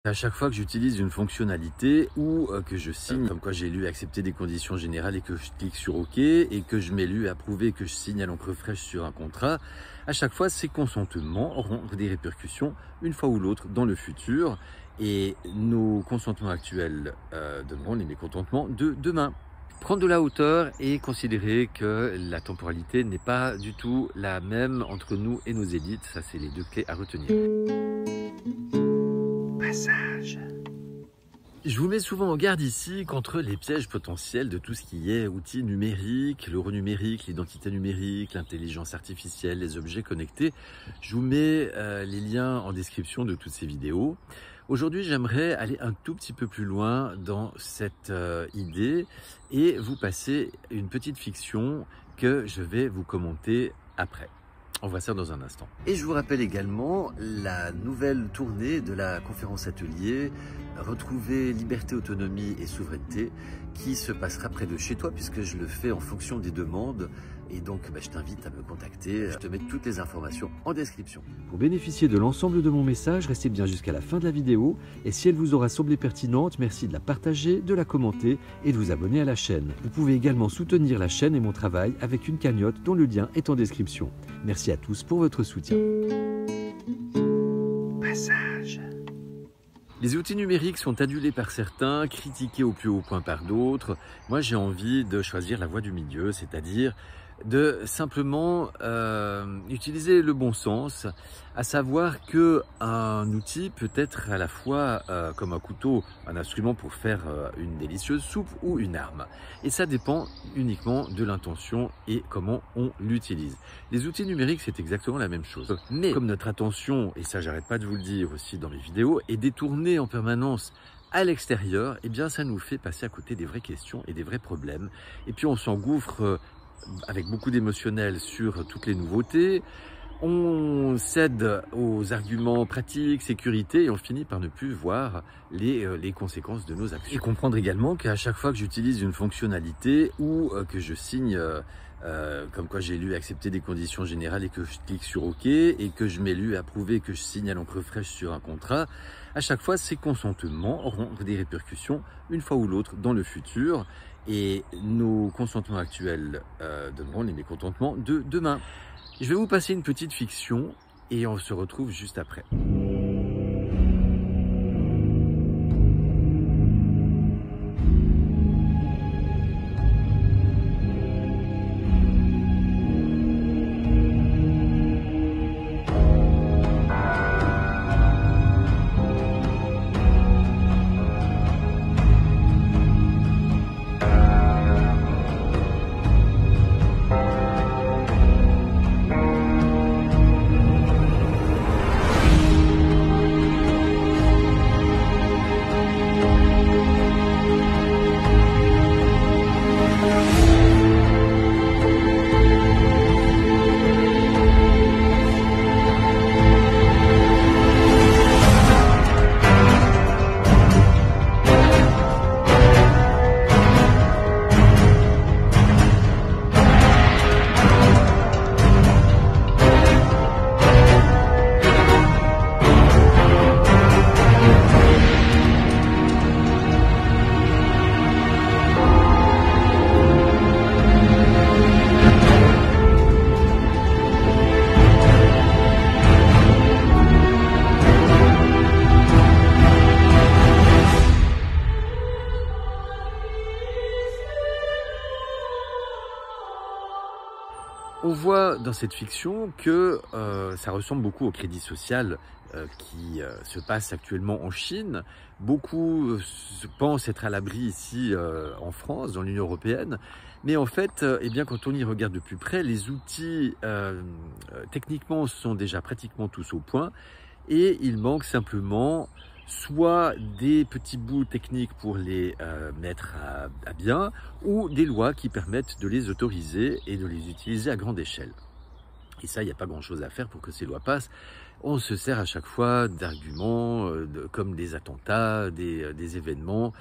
À chaque fois que j'utilise une fonctionnalité ou que je signe, comme quoi j'ai lu accepter des conditions générales et que je clique sur OK et que je mets lu approuver et que je signe à l'encre fraîche sur un contrat, à chaque fois ces consentements auront des répercussions une fois ou l'autre dans le futur et nos consentements actuels donneront les mécontentements de demain. Prendre de la hauteur et considérer que la temporalité n'est pas du tout la même entre nous et nos élites, ça c'est les deux clés à retenir. Passage. Je vous mets souvent en garde ici contre les pièges potentiels de tout ce qui est outils numériques, l'euro numérique, l'identité numérique, l'intelligence artificielle, les objets connectés. Je vous mets les liens en description de toutes ces vidéos. Aujourd'hui, j'aimerais aller un tout petit peu plus loin dans cette idée et vous passer une petite fiction que je vais vous commenter après. On voit ça dans un instant. Et je vous rappelle également la nouvelle tournée de la conférence atelier Retrouver liberté, autonomie et souveraineté qui se passera près de chez toi puisque je le fais en fonction des demandes. Et donc, je t'invite à me contacter. Je te mets toutes les informations en description. Pour bénéficier de l'ensemble de mon message, restez bien jusqu'à la fin de la vidéo. Et si elle vous aura semblé pertinente, merci de la partager, de la commenter et de vous abonner à la chaîne. Vous pouvez également soutenir la chaîne et mon travail avec une cagnotte dont le lien est en description. Merci à tous pour votre soutien. Passage. Les outils numériques sont adulés par certains, critiqués au plus haut point par d'autres. Moi, j'ai envie de choisir la voie du milieu, c'est-à-dire de simplement utiliser le bon sens, à savoir que un outil peut être à la fois comme un couteau, un instrument pour faire une délicieuse soupe ou une arme. Et ça dépend uniquement de l'intention et comment on l'utilise. Les outils numériques, c'est exactement la même chose. Mais comme notre attention, et ça j'arrête pas de vous le dire aussi dans mes vidéos, est détournée en permanence à l'extérieur, eh bien ça nous fait passer à côté des vraies questions et des vrais problèmes. Et puis on s'engouffre avec beaucoup d'émotionnel sur toutes les nouveautés, on cède aux arguments pratiques, sécurité et on finit par ne plus voir les conséquences de nos actions. Et comprendre également qu'à chaque fois que j'utilise une fonctionnalité ou que je signe comme quoi j'ai lu accepter des conditions générales et que je clique sur OK et que je mets lu approuver et que je signe à l'encre fraîche sur un contrat, à chaque fois ces consentements auront des répercussions une fois ou l'autre dans le futur et nos consentements actuels donneront les mécontentements de demain. Je vais vous passer une petite fiction et on se retrouve juste après. On voit dans cette fiction que ça ressemble beaucoup au crédit social qui se passe actuellement en Chine. Beaucoup pensent être à l'abri ici en France, dans l'Union européenne. Mais en fait, eh bien, quand on y regarde de plus près, les outils techniquement sont déjà pratiquement tous au point. Et il manque simplement soit des petits bouts techniques pour les mettre à bien, ou des lois qui permettent de les autoriser et de les utiliser à grande échelle. Et ça, il n'y a pas grand-chose à faire pour que ces lois passent. On se sert à chaque fois d'arguments comme des attentats, des événements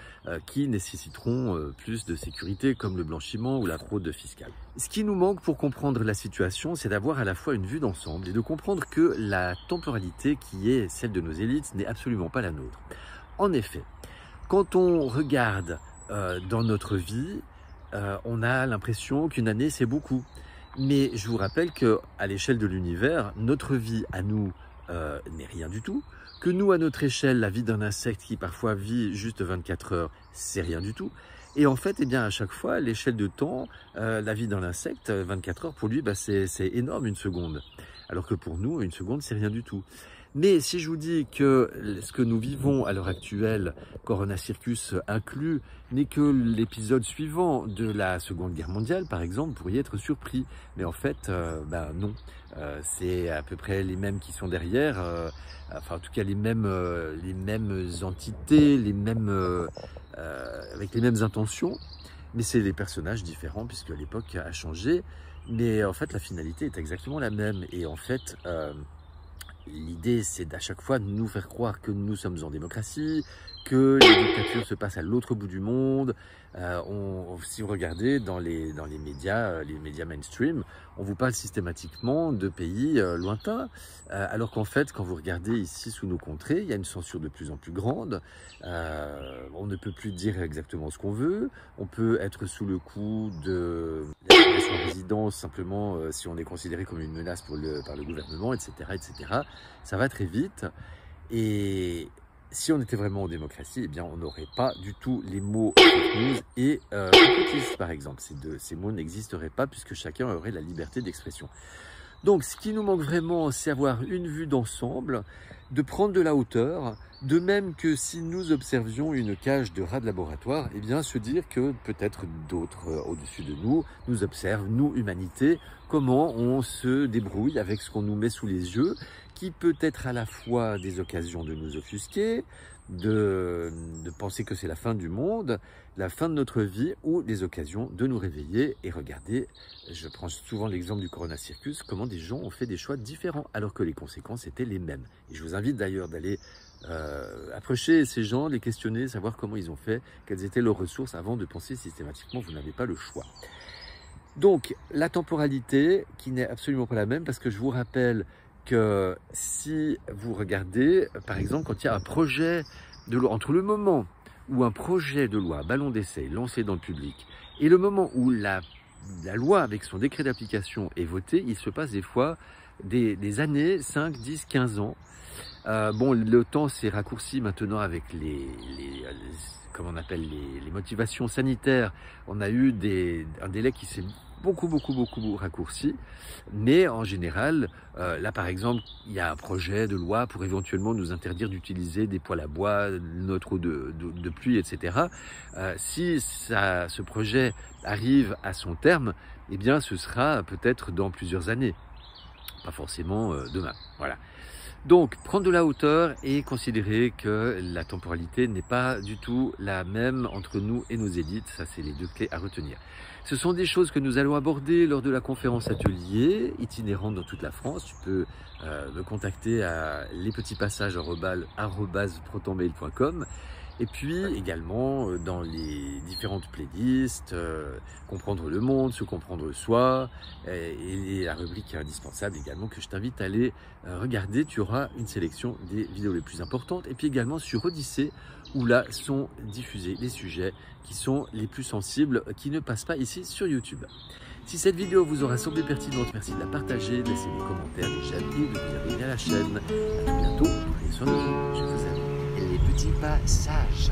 qui nécessiteront plus de sécurité, comme le blanchiment ou la fraude fiscale. Ce qui nous manque pour comprendre la situation, c'est d'avoir à la fois une vue d'ensemble et de comprendre que la temporalité qui est celle de nos élites n'est absolument pas la nôtre. En effet, quand on regarde dans notre vie, on a l'impression qu'une année, c'est beaucoup. Mais je vous rappelle qu'à l'échelle de l'univers, notre vie à nous n'est rien du tout. Que nous, à notre échelle, la vie d'un insecte qui parfois vit juste 24 heures, c'est rien du tout. Et en fait, eh bien, à chaque fois, à l'échelle de temps, la vie d'un insecte, 24 heures, pour lui, c'est énorme, une seconde. Alors que pour nous, une seconde, c'est rien du tout. Mais si je vous dis que ce que nous vivons à l'heure actuelle, Corona Circus inclus, n'est que l'épisode suivant de la Seconde Guerre mondiale, par exemple, vous pourriez être surpris. Mais en fait, non. C'est à peu près les mêmes qui sont derrière, enfin en tout cas les mêmes entités, avec les mêmes intentions. Mais c'est des personnages différents puisque l'époque a changé. Mais en fait, la finalité est exactement la même. Et en fait... l'idée, c'est d'à chaque fois de nous faire croire que nous sommes en démocratie, que les dictatures se passent à l'autre bout du monde. Si vous regardez dans les médias mainstream, on vous parle systématiquement de pays lointains, alors qu'en fait, quand vous regardez ici sous nos contrées, il y a une censure de plus en plus grande. On ne peut plus dire exactement ce qu'on veut. On peut être sous le coup de l'application en résidence simplement si on est considéré comme une menace par le gouvernement, etc., etc. Ça va très vite. Et si on était vraiment en démocratie, eh bien, on n'aurait pas du tout les mots fake news et complotisme, par exemple. Ces mots n'existeraient pas puisque chacun aurait la liberté d'expression. Donc, ce qui nous manque vraiment, c'est avoir une vue d'ensemble, de prendre de la hauteur, de même que si nous observions une cage de rats de laboratoire, eh bien, se dire que peut-être d'autres au-dessus de nous nous observent, nous, humanité, comment on se débrouille avec ce qu'on nous met sous les yeux, qui peut être à la fois des occasions de nous offusquer, de penser que c'est la fin du monde, la fin de notre vie, ou des occasions de nous réveiller et regarder, je prends souvent l'exemple du Corona Circus, comment des gens ont fait des choix différents alors que les conséquences étaient les mêmes. Et je vous invite d'ailleurs d'aller approcher ces gens, les questionner, savoir comment ils ont fait, quelles étaient leurs ressources avant de penser systématiquement vous n'avez pas le choix. Donc la temporalité qui n'est absolument pas la même, parce que je vous rappelle que si vous regardez, par exemple, quand il y a un projet de loi, entre le moment où un projet de loi, ballon d'essai, lancé dans le public, et le moment où la loi avec son décret d'application est votée, il se passe des fois des années, 5, 10, 15 ans. Bon, le temps s'est raccourci maintenant avec comment on appelle, les motivations sanitaires. On a eu un délai qui s'est beaucoup raccourci, mais en général, là par exemple, il y a un projet de loi pour éventuellement nous interdire d'utiliser des poêles à bois, notre eau de pluie, etc. Si ce projet arrive à son terme, eh bien ce sera peut-être dans plusieurs années, pas forcément demain. Voilà. Donc, prendre de la hauteur et considérer que la temporalité n'est pas du tout la même entre nous et nos élites. Ça, c'est les deux clés à retenir. Ce sont des choses que nous allons aborder lors de la conférence atelier itinérante dans toute la France. Tu peux me contacter à lespetitspassage@protonmail.com. Et puis également dans les différentes playlists, comprendre le monde, se comprendre soi, et la rubrique indispensable également que je t'invite à aller regarder. Tu auras une sélection des vidéos les plus importantes, et puis également sur Odyssée, où là sont diffusés les sujets qui sont les plus sensibles, qui ne passent pas ici sur YouTube. Si cette vidéo vous aura semblé pertinente, merci de la partager, de laisser des commentaires, des j'aime et de vous abonner à la chaîne. À tout bientôt, prenez soin de vous, je vous aime. Les petits passages.